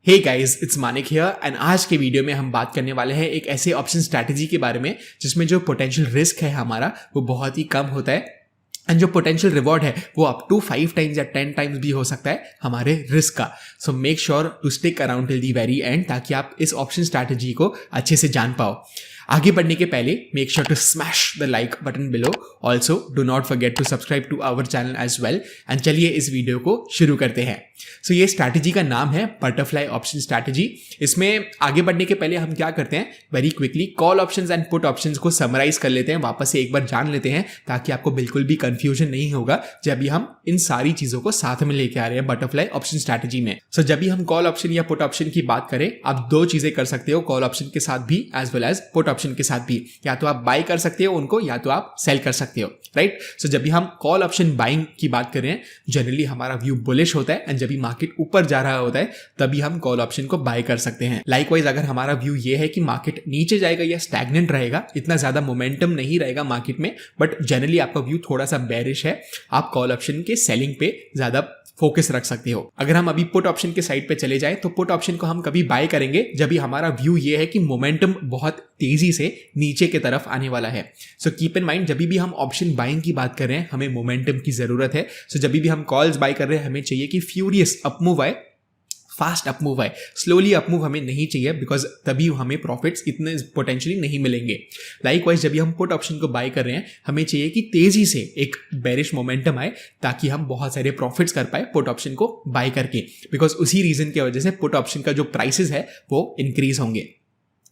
Hey guys, it's Manik here and आज के video में हम बात करने वाले हैं एक ऐसे ऑप्शन स्ट्रैटेजी के बारे में जिसमें जो पोटेंशियल रिस्क है हमारा वो बहुत ही कम होता है एंड जो पोटेंशियल रिवॉर्ड है वो अप टू 5 टाइम्स या 10 टाइम्स भी हो सकता है हमारे रिस्क का। So make sure to stick around till the very end ताकि आप इस ऑप्शन स्ट्रैटेजी को अच्छे से जान पाओ। आगे बढ़ने के पहले make sure to smash the like button below. Also do not forget to subscribe to our channel as well and चलिए इस वीडियो को शुरू करते हैं। सो ये स्ट्रैटेजी का नाम है बटरफ्लाई ऑप्शन स्ट्रैटेजी। इसमें आगे बढ़ने के पहले हम क्या करते हैं, very quickly call options and put options को समराइज कर लेते हैं, वापस से एक बार जान लेते हैं ताकि आपको बिल्कुल भी कंफ्यूजन नहीं होगा जब भी हम इन सारी चीजों को साथ में लेके आ रहे हैं बटरफ्लाई ऑप्शन स्ट्रैटेजी में। सो जब भी हम कॉल ऑप्शन या पुट ऑप्शन की बात करें, आप दो चीजें कर सकते हो कॉल ऑप्शन के साथ भी as well as put option के साथ भी। या तो आप बाय कर सकते हो उनको या तो आप सेल कर सकते हो, राइट। सो जब भी हम कॉल ऑप्शन बाइंग की बात कर रहे हैं, जनरली हमारा व्यू बुलिश होता है एंड जब भी मार्केट ऊपर जा रहा होता है तभी हम कॉल ऑप्शन को बाय कर सकते हैं। लाइकवाइज अगर हमारा व्यू ये है कि मार्केट नीचे जाएगा या स्टैग्नेंट रहेगा, इतना ज्यादा मोमेंटम नहीं रहेगा मार्केट में, बट जनरली आपका व्यू थोड़ा सा बेरिश है, आप कॉल ऑप्शन के सेलिंग पे ज्यादा फोकस रख सकते हो। अगर हम अभी पुट ऑप्शन के साइड पे चले जाए तो पुट ऑप्शन को हम कभी बाय करेंगे जब भी हमारा व्यू ये है कि मोमेंटम बहुत तेजी से नीचे की तरफ आने वाला है। सो कीप इन माइंड, जब भी हम ऑप्शन बाइंग की बात कर रहे हैं हमें मोमेंटम की जरूरत है। सो जब भी हम कॉल्स बाय कर रहे हैं हमें चाहिए कि फ्यूरियस अपमूव आए, फास्ट अपमूव है, स्लोली अपमूव हमें नहीं चाहिए, बिकॉज तभी हमें प्रॉफिट्स इतने पोटेंशियली नहीं मिलेंगे। लाइकवाइज जब भी हम पुट ऑप्शन को बाय कर रहे हैं हमें चाहिए कि तेजी से एक बेरिश मोमेंटम आए ताकि हम बहुत सारे प्रॉफिट्स कर पाए पुट ऑप्शन को बाय करके, बिकॉज उसी रीजन की वजह से पुट ऑप्शन का जो प्राइसेस है वो इंक्रीज होंगे।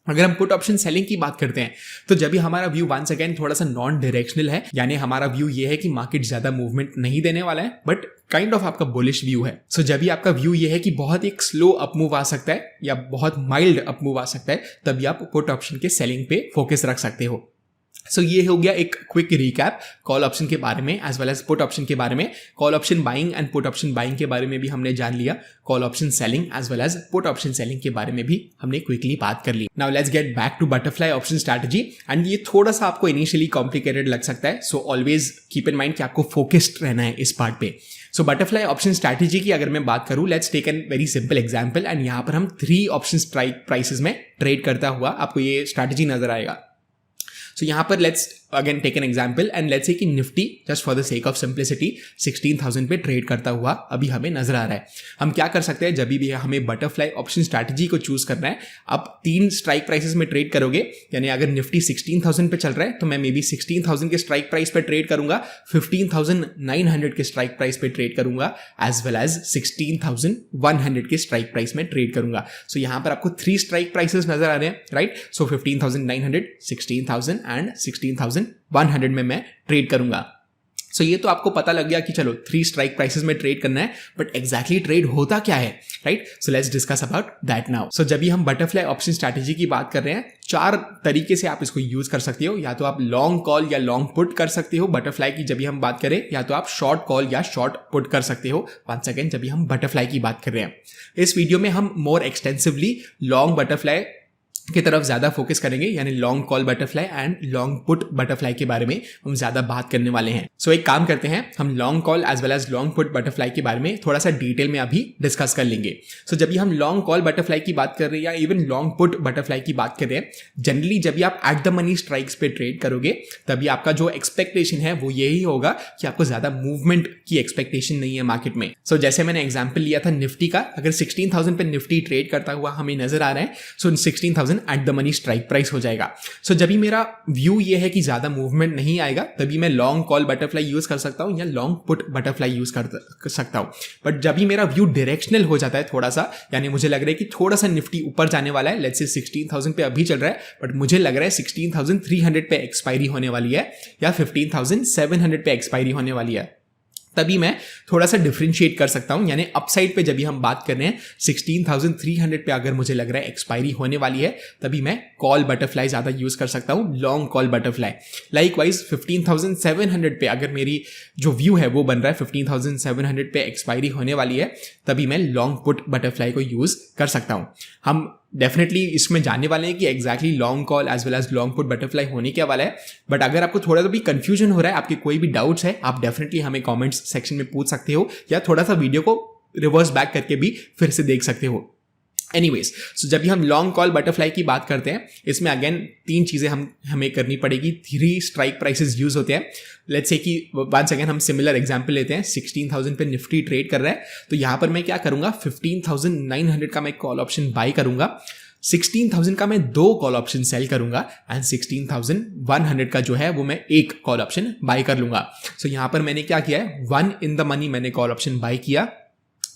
अगर हम पुट ऑप्शन सेलिंग की बात करते हैं तो जब भी हमारा व्यू वंस अगेन थोड़ा सा नॉन डायरेक्शनल है, यानी हमारा व्यू ये है कि मार्केट ज्यादा मूवमेंट नहीं देने वाला है बट काइंड ऑफ आपका बुलिश व्यू है। सो जब भी आपका व्यू ये है कि बहुत एक स्लो अपमूव आ सकता है या बहुत माइल्ड अपमूव आ सकता है, तभी आप पुट ऑप्शन के सेलिंग पे फोकस रख सकते हो। सो ये हो गया एक क्विक रिकैप कॉल ऑप्शन के बारे में as well as put option के बारे में। Call option buying and put option buying के बारे में भी हमने जान लिया, call option selling as well as put option selling के बारे में भी हमने क्विकली बात कर ली। Now let's get back to butterfly option strategy. And ये थोड़ा सा आपको इनिशियली कॉम्प्लिकेटेड लग सकता है, so always keep in mind कि आपको फोकस्ड रहना है इस पार्ट पे। सो बटरफ्लाई ऑप्शन स्ट्रैटेजी की अगर मैं बात करूं, let's take an very simple example and यहां पर हम 3 ऑप्शन स्ट्राइक प्राइसेस में ट्रेड करता हुआ आपको ये स्ट्रैटेजी नजर आएगा। सो यहां पर let's again take an example and let's say कि Nifty just for the sake of simplicity 16,000 पे ट्रेड करता हुआ अभी हमें नजर आ रहा है। हम क्या कर सकते हैं, जब भी हमें बटरफ्लाई ऑप्शन स्ट्रैटेजी को चूज करना है, आप 3 स्ट्राइक प्राइसेस में ट्रेड करोगे, यानी अगर निफ्टी 16,000 पे चल रहा है तो मैं मे बी 16,000 के स्ट्राइक प्राइस पे ट्रेड करूंगा, 15,900 के स्ट्राइक प्राइस पे ट्रेड करूंगा, एज वेल एज 16,100 के स्ट्राइक प्राइस में ट्रेड करूंगा। सो यहां पर आपको 3 स्ट्राइक प्राइसेस नजर आ रहे हैं, राइट। सो 15,900, 16,000 एंड 16,100 में मैं ट्रेड करूंगा। सो ये तो आपको पता लग गया कि चलो 3 स्ट्राइक प्राइसेस में ट्रेड करना है, बट एग्जैक्टली ट्रेड होता क्या है, right. So let's discuss about that now. So जब भी हम बटरफ्लाई ऑप्शन स्ट्रैटेजी की बात कर रहे हैं, 4 तरीके से आप इसको यूज कर सकते हो। या तो आप लॉन्ग कॉल या लॉन्ग पुट कर सकते हो बटरफ्लाई की जब भी हम बात करें, या तो आप शॉर्ट कॉल या शॉर्ट पुट कर सकते हो वंस अगेन जब भी हम बटरफ्लाई की बात कर रहे हैं। इस वीडियो में हम मोर एक्सटेंसिवली लॉन्ग बटरफ्लाई की तरफ ज्यादा फोकस करेंगे, यानी long call butterfly and long put butterfly के बारे में हम ज्यादा बात करने वाले हैं। सो एक काम करते हैं, हम long call as well as long put butterfly के बारे में थोड़ा सा डिटेल में अभी डिस्कस कर लेंगे। सो जब भी हम लॉन्ग कॉल बटरफ्लाई की बात कर रहे हैं या इवन लॉन्ग पुट बटरफ्लाई की बात कर रहे हैं, जनरली जब भी आप एट द मनी स्ट्राइक्स पे ट्रेड करोगे तभी आपका जो एक्सपेक्टेशन है वो यही होगा कि आपको ज्यादा मूवमेंट की एक्सपेक्टेशन नहीं है मार्केट में। सो जैसे मैंने एग्जाम्पल लिया था निफ्टी का, अगर 16,000 पे निफ्टी ट्रेड करता हुआ हमें नजर आ रहा है, सो 16,000 eight the money strike price हो जाएगा। सो जब भी मेरा व्यू ये है कि ज्यादा मूवमेंट नहीं आएगा तभी मैं लॉन्ग कॉल बटरफ्लाई यूज कर सकता हूं या लॉन्ग पुट बटरफ्लाई यूज कर सकता हूं। बट जब भी मेरा व्यू डायरेक्शनल हो जाता है थोड़ा सा, यानी मुझे लग रहा है कि थोड़ा सा निफ्टी ऊपर जाने वाला है, लेट्स से 16,000 पे अभी चल रहा है बट मुझे लग रहा है 16,300 पे एक्सपायरी होने वाली है या 15,700 पे एक्सपायरी होने वाली है, तभी मैं थोड़ा सा डिफरेंशिएट कर सकता हूं। यानी अपसाइड पे जब भी हम बात कर रहे हैं 16,300 पे अगर मुझे लग रहा है एक्सपायरी होने वाली है, तभी मैं कॉल बटरफ्लाई ज्यादा यूज कर सकता हूं, लॉन्ग कॉल बटरफ्लाई। लाइकवाइज 15,700 पे अगर मेरी जो व्यू है वो बन रहा है 15,700 पे एक्सपायरी होने वाली है, तभी मैं लॉन्ग पुट बटरफ्लाई को यूज कर सकता हूं। हम डेफिनेटली इसमें जानने वाले हैं कि exactly long call as well as long put butterfly होने क्या वाला है। बट अगर आपको थोड़ा सा भी कंफ्यूजन हो रहा है, आपके कोई भी डाउट्स है, आप डेफिनेटली हमें कमेंट्स सेक्शन में पूछ सकते हो या थोड़ा सा वीडियो को रिवर्स बैक करके भी फिर से देख सकते हो। एनीवेज, सो जब भी हम लॉन्ग कॉल बटरफ्लाई की बात करते हैं, इसमें अगेन 3 चीज़ें हमें करनी पड़ेगी। 3 स्ट्राइक प्राइसेस यूज़ होते हैं। लेट्स से कि वंस अगेन हम सिमिलर एग्जांपल लेते हैं, 16,000 पे निफ्टी ट्रेड कर रहा है, तो यहाँ पर मैं क्या करूँगा, 15,900 का मैं कॉल ऑप्शन बाई करूँगा, 16,000 का मैं 2 कॉल ऑप्शन सेल करूंगा एंड 16,100 का जो है वो मैं 1 कॉल ऑप्शन बाई कर लूंगा। सो यहाँ पर मैंने क्या किया है, 1 इन द मनी मैंने कॉल ऑप्शन बाई किया,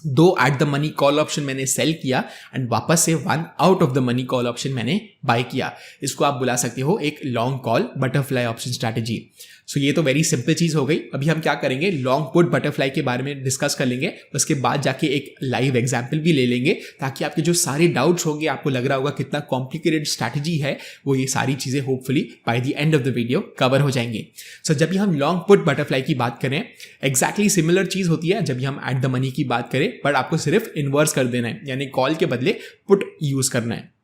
2 at the money call option मैंने सेल किया एंड वापस से 1 out of the money call option मैंने बाई किया। इसको आप बुला सकते हो एक long call butterfly option strategy. So ये तो वेरी सिंपल चीज हो गई। अभी हम क्या करेंगे, लॉन्ग पुट बटरफ्लाई के बारे में डिस्कस कर लेंगे, उसके बाद जाके एक लाइव एग्जाम्पल भी ले लेंगे ताकि आपके जो सारे डाउट्स होंगे, आपको लग रहा होगा कितना कॉम्प्लिकेटेड स्ट्रैटेजी है, वो ये सारी चीजें hopefully by the end of the video cover हो जाएंगे। सो जब भी हम लॉन्ग पुट बटरफ्लाई की बात करें, एग्जैक्टली सिमिलर चीज होती है जब भी हम एट द मनी की बात करें, बट आपको सिर्फ इन्वर्स कर देना है, यानी कॉल के बदले पुट यूज करना है।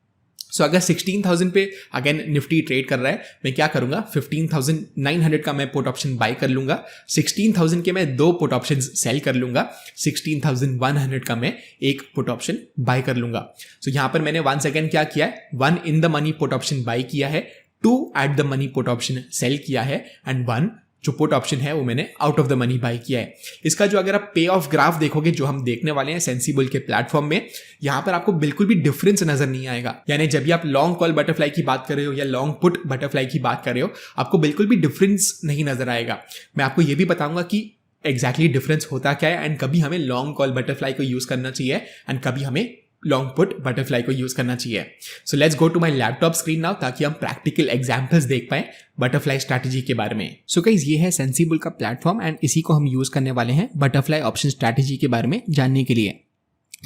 सो अगर 16,000 पे अगेन निफ्टी ट्रेड कर रहा है, मैं क्या करूंगा, 15,900 का मैं पुट ऑप्शन बाय कर लूंगा, 16,000 के मैं 2 पुट ऑप्शन सेल कर लूंगा, 16,100 का मैं 1 पुट ऑप्शन बाय कर लूंगा। सो यहां पर मैंने 1 सेकेंड क्या किया है, 1 in the money put option buy किया है, 2 at the money put option sell किया है एंड 1 जो पुट ऑप्शन है वो मैंने out of the money by किया है। इसका जो अगर आप पे ऑफ ग्राफ देखोगे जो हम देखने वाले हैं सेंसिबल के प्लेटफॉर्म में, यहां पर आपको बिल्कुल भी डिफरेंस नजर नहीं आएगा। यानी जब भी आप लॉन्ग कॉल बटरफ्लाई की बात कर रहे हो या लॉन्ग पुट बटरफ्लाई की बात कर रहे हो, आपको बिल्कुल भी डिफरेंस नहीं नजर आएगा। मैं आपको ये भी बताऊंगा कि एग्जैक्टली डिफरेंस होता क्या है एंड कभी हमें लॉन्ग कॉल बटरफ्लाई को यूज करना चाहिए एंड कभी हमें लॉन्ग पुट बटरफ्लाई को यूज करना चाहिए। So let's go to my laptop screen now ताकि हम प्रैक्टिकल एग्जांपल्स देख पाएं बटरफ्लाई स्ट्रैटेजी के बारे में। सो गाइस, ये है सेंसिबल का प्लेटफॉर्म एंड इसी को हम यूज करने वाले हैं बटरफ्लाई ऑप्शन स्ट्रैटेजी के बारे में जानने के लिए।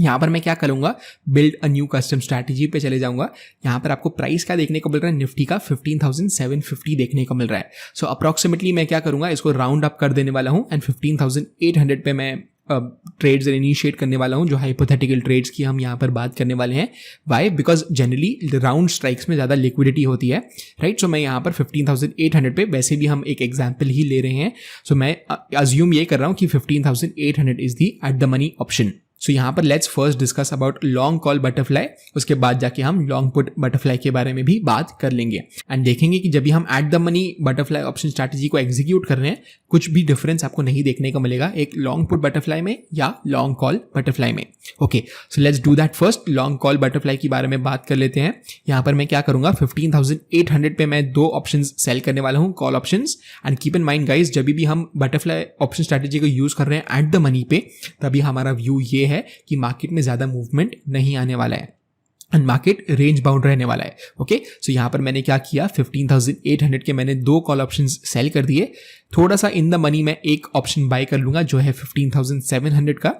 यहाँ पर मैं क्या करूंगा, build a new custom strategy पे चले जाऊंगा। यहाँ पर आपको प्राइस क्या देखने को मिल रहा है, निफ्टी का 15,750 देखने को मिल रहा है। सो अप्रॉक्सीमेटली मैं क्या करूंगा, इसको राउंड अप कर देने वाला हूँ एंड 15,800 पे मैं ट्रेड्स इनिशिएट करने वाला हूं, जो हाइपोथेटिकल ट्रेड्स की हम यहां पर बात करने वाले हैं। Why? Because generally round strikes में ज़्यादा लिक्विडिटी होती है, राइट। सो मैं यहां पर 15,800 पे, वैसे भी हम एक एग्जांपल ही ले रहे हैं, सो मैं अज्यूम ये कर रहा हूं कि 15,800 is the at the money option. So यहाँ पर let's first discuss about long call butterfly, उसके बाद जाके हम लॉन्ग पुट बटरफ्लाई के बारे में भी बात कर लेंगे एंड देखेंगे कि जब भी हम eight the money butterfly option strategy को एग्जीक्यूट कर रहे हैं, कुछ भी डिफरेंस आपको नहीं देखने को मिलेगा एक लॉन्ग पुट बटरफ्लाई में या लॉन्ग कॉल बटरफ्लाई में। Okay, so let's do that first. Long call butterfly के बारे में बात कर लेते हैं। यहाँ पर मैं क्या करूंगा, 15,800 पे मैं 2 ऑप्शन सेल करने वाला हूँ, call option. And keep in mind guys, जब भी हम बटरफ्लाई ऑप्शन स्ट्रैटेजी को यूज कर रहे हैं एट द मनी पे, तभी हमारा व्यू ये है कि मार्केट में ज्यादा मूवमेंट नहीं आने वाला है एंड मार्केट रेंज बाउंड रहने वाला है। ओके, सो यहां पर मैंने क्या किया, 15,800 के मैंने 2 कॉल ऑप्शंस सेल कर दिए, थोड़ा सा इन द मनी में एक ऑप्शन बाय कर लूंगा जो है 15,700 का,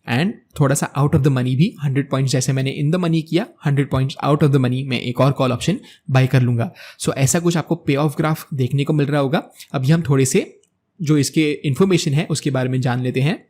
एंड थोड़ा सा आउट ऑफ द मनी भी 100 पॉइंट्स जैसे मैंने इन द मनी किया, 100 points out of the money में एक और कॉल ऑप्शन बाय कर लूंगा। सो ऐसा कुछ आपको पे ऑफ ग्राफ देखने को मिल रहा होगा। अभी हम थोड़े से जो इसके इंफॉर्मेशन है उसके बारे में जान लेते हैं।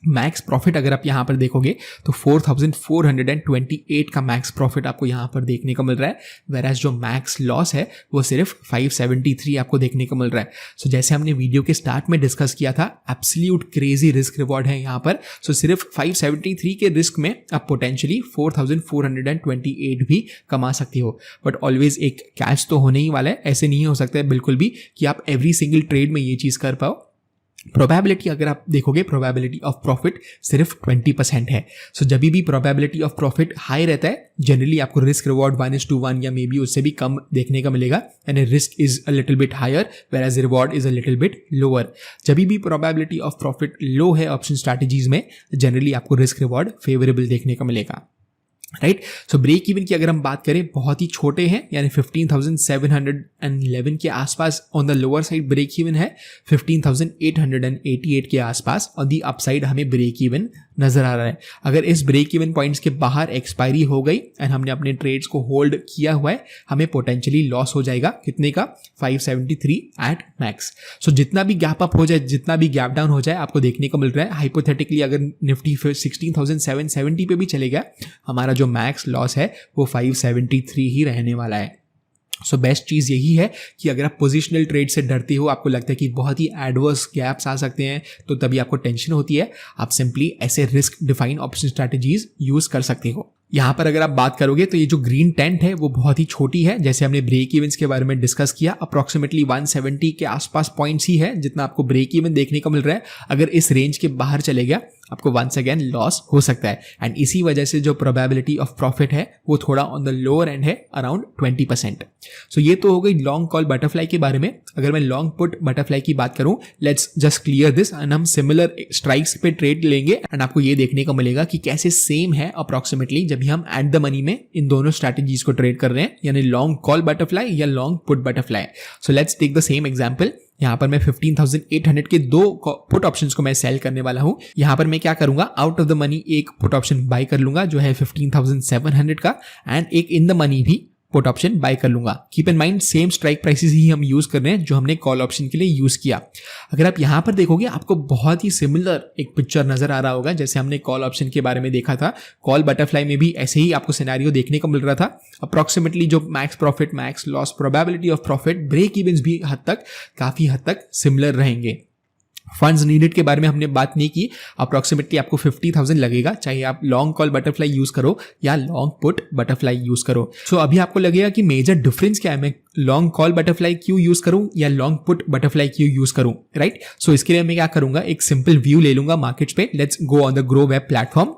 मैक्स प्रॉफिट अगर आप यहाँ पर देखोगे तो 4,428 का मैक्स प्रॉफिट आपको यहाँ पर देखने को मिल रहा है, वेराज जो मैक्स लॉस है वो सिर्फ 573 आपको देखने को मिल रहा है। सो जैसे हमने वीडियो के स्टार्ट में डिस्कस किया था, एब्सोल्यूट क्रेजी रिस्क रिवॉर्ड है यहाँ पर। सो सिर्फ 573 के रिस्क में आप पोटेंशियली 4,428 भी कमा सकते हो, बट ऑलवेज एक कैच तो होने ही वाला है। ऐसे नहीं हो सकता है बिल्कुल भी कि आप एवरी सिंगल ट्रेड में ये चीज कर पाओ। प्रोबेबिलिटी अगर आप देखोगे, प्रोबेबिलिटी ऑफ प्रॉफिट सिर्फ 20% है। सो जब भी प्रोबेबिलिटी ऑफ प्रॉफिट हाई रहता है, जनरली आपको रिस्क रिवॉर्ड 1:1 या मे बी उससे भी कम देखने का मिलेगा, यानी risk is a little bit higher where reward is a little bit lower. जब भी प्रोबेबिलिटी ऑफ प्रॉफिट लो है ऑप्शन स्ट्रैटेजीज में, जनरली आपको रिस्क रिवॉर्ड फेवरेबल देखने का मिलेगा, राइट। सो ब्रेक इवन की अगर हम बात करें, बहुत ही छोटे हैं, यानी 15,711 के आसपास on the lower side break even है, 15,888 के आसपास ऑन दी अपसाइड हमें ब्रेक इवन नजर आ रहा है। अगर इस ब्रेक इवन पॉइंट्स के बाहर एक्सपायरी हो गई एंड हमने अपने ट्रेड्स को होल्ड किया हुआ है, हमें पोटेंशियली लॉस हो जाएगा। कितने का? 573 एट मैक्स। सो जितना भी गैप अप हो जाए, जितना भी गैप डाउन हो जाए, आपको देखने को मिल रहा है हाइपोथेटिकली अगर निफ्टी 16,770 पे भी चलेगा, हमारा जो मैक्स लॉस है वो 573 ही रहने वाला है। सो बेस्ट चीज़ यही है कि अगर आप पोजिशनल ट्रेड से डरते हो, आपको लगता है कि बहुत ही एडवर्स गैप्स आ सकते हैं, तो तभी आपको टेंशन होती है, आप सिंपली ऐसे risk define option strategies use कर सकते हो। यहाँ पर अगर आप बात करोगे तो ये जो ग्रीन टेंट है वो बहुत ही छोटी है, जैसे हमने ब्रेक इवेंट्स के बारे में डिस्कस किया, अप्रोक्सीमेटली 170 के आसपास पॉइंट्स ही है जितना आपको ब्रेक इवन देखने को मिल रहा है। अगर इस रेंज के बाहर चले गया आपको वंस अगेन लॉस हो सकता है, एंड इसी वजह से जो प्रोबेबिलिटी ऑफ प्रॉफिट है वो थोड़ा ऑन द लोअर एंड है, अराउंड 20%। सो ये तो हो गई लॉन्ग कॉल बटरफ्लाई के बारे में। अगर मैं लॉन्ग पुट बटरफ्लाई की बात करूं, let's just clear this and हम सिमिलर स्ट्राइक्स पे ट्रेड लेंगे एंड आपको ये देखने को मिलेगा कि कैसे सेम है अप्रोक्सीमेटली जब भी हम एट द मनी में इन दोनों स्ट्रैटेजीज को ट्रेड कर रहे हैं, यानी लॉन्ग कॉल बटरफ्लाई या long put butterfly. So let's take the same example. यहाँ पर मैं 15,800 के दो पुट ऑप्शंस को मैं सेल करने वाला हूँ। यहाँ पर मैं क्या करूंगा, आउट ऑफ द मनी एक पुट ऑप्शन बाय कर लूंगा जो है 15,700 का, एंड एक इन द मनी भी पुट ऑप्शन बाय कर लूंगा। Keep in mind same strike prices ही हम यूज कर रहे हैं जो हमने कॉल ऑप्शन के लिए यूज किया। अगर आप यहाँ पर देखोगे आपको बहुत ही सिमिलर एक पिक्चर नजर आ रहा होगा जैसे हमने कॉल ऑप्शन के बारे में देखा था। कॉल बटरफ्लाई में भी ऐसे ही आपको सिनेरियो देखने को मिल रहा था। अप्रोक्सीमेटली जो max profit, max loss, probability of profit, break events भी काफी हद तक सिमिलर रहेंगे। फंड्स नीडेड के बारे में हमने बात नहीं की। अप्रोक्सीमेटली आपको 50,000 लगेगा, चाहे आप लॉन्ग कॉल बटरफ्लाई यूज करो या लॉन्ग पुट बटरफ्लाई यूज करो। सो अभी आपको लगेगा कि मेजर डिफरेंस क्या है, मैं लॉन्ग कॉल बटरफ्लाई क्यों यूज करूं या लॉन्ग पुट बटरफ्लाई क्यों यूज करूं, राइट। सो इसके लिए मैं क्या करूंगा, एक सिंपल व्यू ले लूंगा मार्केट्स पे। Let's go on the grow web platform.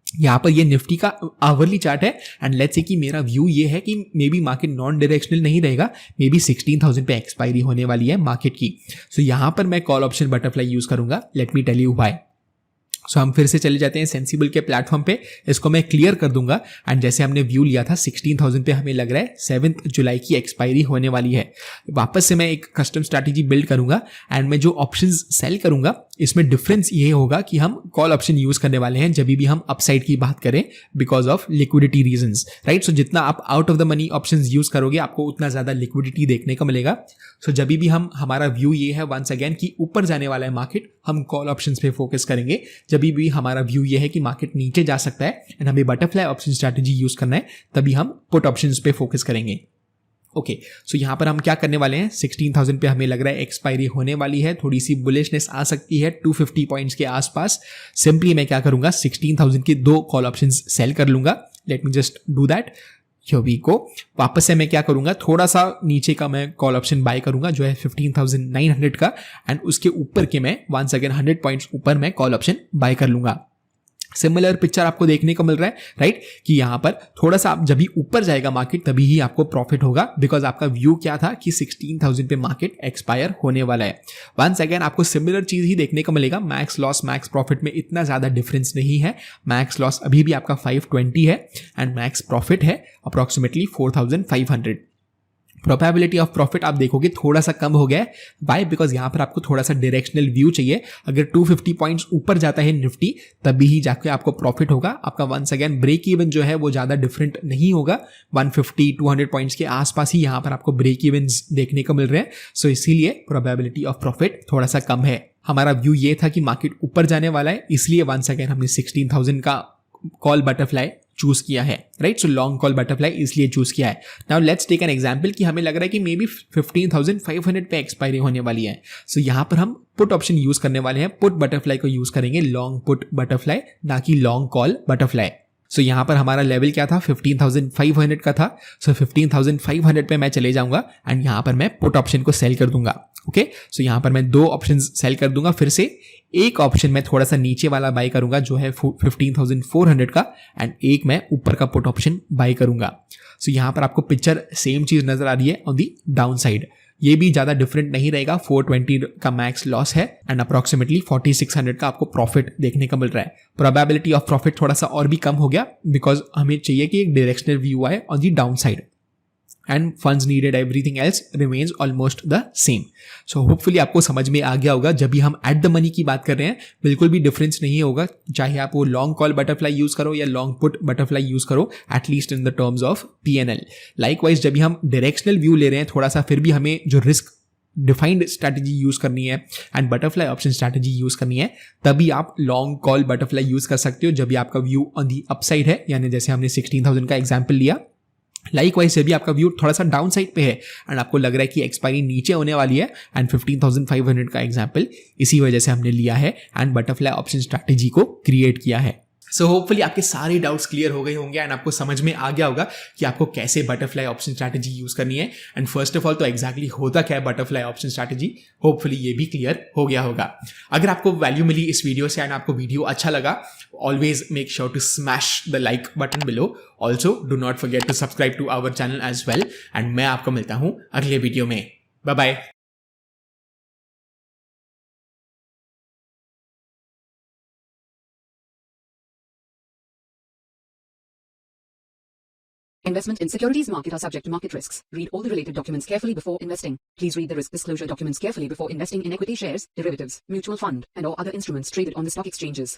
यहाँ पर ये निफ्टी का आवरली चार्ट है एंड लेट्स से कि मेरा व्यू ये है कि may be market non directional नहीं रहेगा, मे बी 16,000 पे एक्सपायरी होने वाली है मार्केट की। सो यहाँ पर मैं कॉल ऑप्शन बटरफ्लाई यूज करूंगा। Let me tell you why. So हम फिर से चले जाते हैं सेंसिबल के प्लेटफॉर्म पे, इसको मैं क्लियर कर दूंगा एंड जैसे हमने व्यू लिया था 16,000 पे हमें लग रहा है 7 जुलाई की एक्सपायरी होने वाली है। वापस से मैं एक कस्टम स्ट्रैटेजी बिल्ड करूंगा एंड मैं जो ऑप्शंस सेल करूंगा इसमें डिफरेंस ये होगा कि हम कॉल ऑप्शन यूज करने वाले हैं जब भी हम अपसाइड की बात करें because of liquidity reasons, right. So जितना आप out of the money options use करोगे आपको उतना ज्यादा लिक्विडिटी देखने को मिलेगा। सो जब भी हमारा व्यू ये है वंस अगेन कि ऊपर जाने वाला है मार्केट, हम कॉल ऑप्शंस पे फोकस करेंगे। जब भी हमारा व्यू ये है कि मार्केट नीचे जा सकता है एंड हमें बटरफ्लाई ऑप्शन स्ट्रैटेजी यूज करना है, तभी हम पुट ऑप्शंस पे फोकस करेंगे। ओके, सो यहाँ पर हम क्या करने वाले हैं, 16,000 पे हमें लग रहा है एक्सपायरी होने वाली है, थोड़ी सी बुलिशनेस आ सकती है 250 पॉइंट्स के आसपास। सिंपली मैं क्या करूंगा, 16,000 के दो कॉल ऑप्शंस सेल कर लूंगा। Let me just do that. वी को वापस से मैं क्या करूंगा, थोड़ा सा नीचे का मैं कॉल ऑप्शन बाय करूंगा जो है 15,900 का, एंड उसके ऊपर के मैं वंस अगेन 100 पॉइंट्स ऊपर मैं कॉल ऑप्शन बाय कर लूंगा। सिमिलर पिक्चर आपको देखने को मिल रहा है, राइट, कि यहां पर थोड़ा सा आप जब भी ऊपर जाएगा मार्केट तभी ही आपको प्रॉफिट होगा, बिकॉज आपका व्यू क्या था कि 16,000 पे मार्केट एक्सपायर होने वाला है। वंस अगेन आपको सिमिलर चीज ही देखने को मिलेगा। मैक्स लॉस, मैक्स प्रॉफिट में इतना ज्यादा डिफरेंस नहीं है। मैक्स लॉस अभी भी आपका 520 है एंड मैक्स प्रॉफिट है अप्रोक्सीमेटली 4,500। प्रोबेबिलिटी ऑफ प्रॉफिट आप देखोगे थोड़ा सा कम हो गया है। वाई? बिकॉज यहाँ पर आपको थोड़ा सा डायरेक्शनल व्यू चाहिए। अगर 250 पॉइंट्स ऊपर जाता है निफ्टी तभी ही जाके आपको प्रॉफिट होगा। आपका वंस अगेन ब्रेक इवन जो है वो ज़्यादा डिफरेंट नहीं होगा। 150-200 पॉइंट्स के आसपास ही यहाँ पर आपको ब्रेक इवन्स देखने को मिल रहे हैं। सो इसीलिए प्रोबेबिलिटी ऑफ प्रॉफिट थोड़ा सा कम है। हमारा व्यू ये था कि मार्केट ऊपर जाने वाला है, इसलिए वंस अगेन हमने 16,000 का कॉल बटरफ्लाई चूज किया है, right. So long call butterfly इसलिए चूज किया है। Now let's take an example कि हमें लग रहा है कि मे बी 15,500 पे एक्सपायरी होने वाली है। सो यहाँ पर हम पुट ऑप्शन यूज करने वाले हैं। पुट बटरफ्लाई को यूज करेंगे, लॉन्ग पुट बटरफ्लाई, ना कि लॉन्ग कॉल बटरफ्लाई। सो यहाँ पर हमारा लेवल क्या था, 15,500 का था। सो 15,500 पे मैं चले जाऊंगा एंड यहाँ पर मैं पुट ऑप्शन को सेल कर दूंगा। ओके, सो यहाँ पर मैं दो ऑप्शन सेल कर दूंगा। फिर से एक ऑप्शन मैं थोड़ा सा नीचे वाला बाय करूंगा जो है 15,400 का, एंड एक मैं ऊपर का पुट ऑप्शन बाय करूंगा। सो यहाँ पर आपको पिक्चर सेम चीज नजर आ रही है ऑन दी डाउन साइड। ये भी ज्यादा डिफरेंट नहीं रहेगा। 420 का मैक्स लॉस है एंड अप्रोक्सीमेटली 4,600 का आपको प्रॉफिट देखने को मिल रहा है। प्रोबेबिलिटी ऑफ प्रॉफिट थोड़ा सा और भी कम हो गया बिकॉज हमें चाहिए कि एक डायरेक्शनल व्यू आए on the down side, end funds needed, everything else remains almost the same. So hopefully आपको समझ में आ गया होगा। जब भी हम एट द मनी की बात कर रहे हैं बिल्कुल भी डिफरेंस नहीं होगा, चाहे आप वो लॉन्ग कॉल बटरफ्लाई यूज करो या लॉन्ग पुट बटरफ्लाई यूज करो, at least in the terms of P&L। Likewise जब भी हम डायरेक्शनल व्यू ले रहे हैं थोड़ा सा, फिर भी हमें जो रिस्क डिफाइंड स्ट्रैटेजी यूज करनी है and butterfly option strategy use करनी है, तभी आप लॉन्ग कॉल बटरफ्लाई यूज कर सकते हो जब भी आपका व्यू ऑन दी अपसाइड है, यानी जैसे हमने 16,000 का एग्जाम्पल लिया। लाइकवाइज से भी आपका व्यू थोड़ा सा डाउन साइड पे है एंड आपको लग रहा है कि एक्सपायरी नीचे होने वाली है, एंड 15,500 का एग्जाम्पल इसी वजह से हमने लिया है एंड बटरफ्लाई ऑप्शन स्ट्रैटेजी को क्रिएट किया है। सो होपफुली आपके सारे डाउट्स क्लियर हो गए होंगे एंड आपको समझ में आ गया होगा कि आपको कैसे बटरफ्लाई ऑप्शन स्ट्रैटेजी यूज करनी है एंड फर्स्ट ऑफ ऑल तो एग्जैक्टली होता क्या है बटरफ्लाई ऑप्शन स्ट्रैटेजी, होपफुली ये भी क्लियर हो गया होगा। अगर आपको वैल्यू मिली इस वीडियो से एंड आपको वीडियो अच्छा लगा, always make sure to smash the like button below. Also do not forget to subscribe to our channel as well and मैं आपको मिलता हूं अगले वीडियो में। Bye bye. Investment in securities market are subject to market risks. Read all the related documents carefully before investing. Please read the risk disclosure documents carefully before investing in equity shares, derivatives, mutual fund, and or other instruments traded on the stock exchanges.